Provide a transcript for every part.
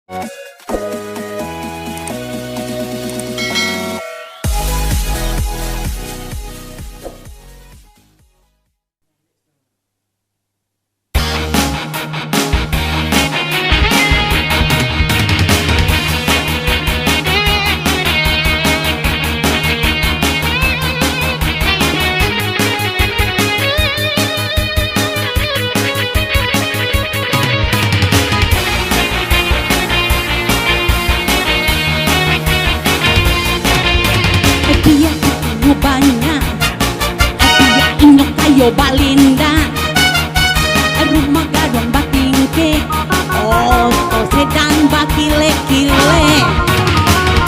Dia itu banyak, dia inyok kayo balinda, rumah gadang batingke, oto sedan bakile-kile.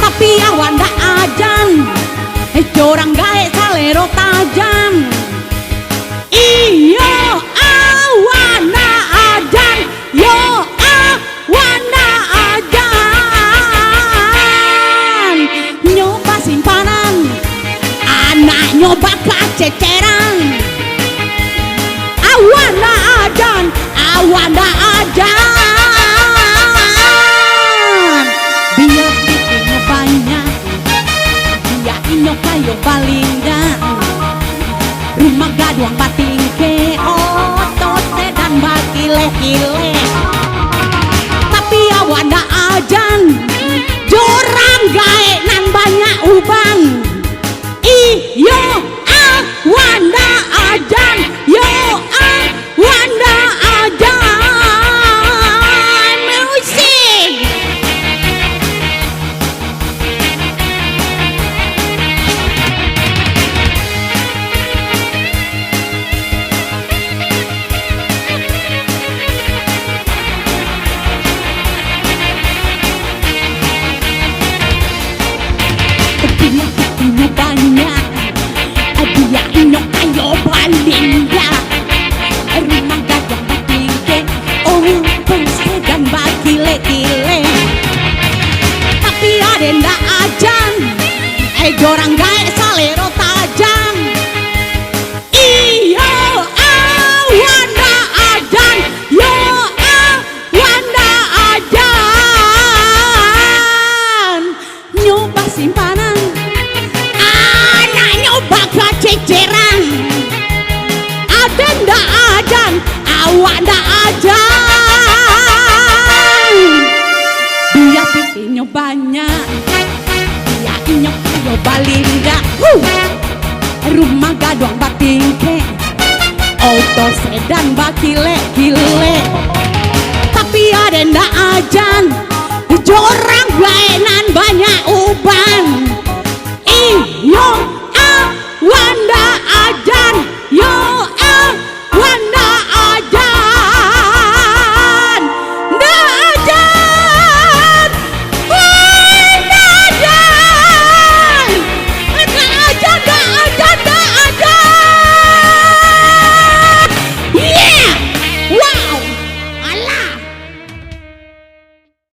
Tapi awan dak ajan, jorang gae salero tajam. Iyo awan dak ajan, yo awan dak ajan. Nyoba simpanan, anak nyoba kaceceran. Awan dak ajan, awan dak ajan. Biar bikinnya banyak, dia inyok kayo balinda, rumah gaduang batingke, otot sedan bakile-kile. Tapi awan dak ajan, jorang gae nan banyak uban. Iyo awan dak ajan, yo awan dak ajan. Musik. Dia punya banyak, dia inyok kayo balinda, rumah gadang batingke, sedan bakile-kile. Tapi ada ndak ajan, jorang gae salero tajam. Iyo awan dak ajan, yo awan dak ajan. Nyoba simpanan, anak nyoba kaceceran. Ada ndak ajan, awan dak ajan. Dia pikirnya banyak, dia inyok kayo balinda, rumah gadang batingke, oto sedan bakile-kile. Tapi ada ndak ajan,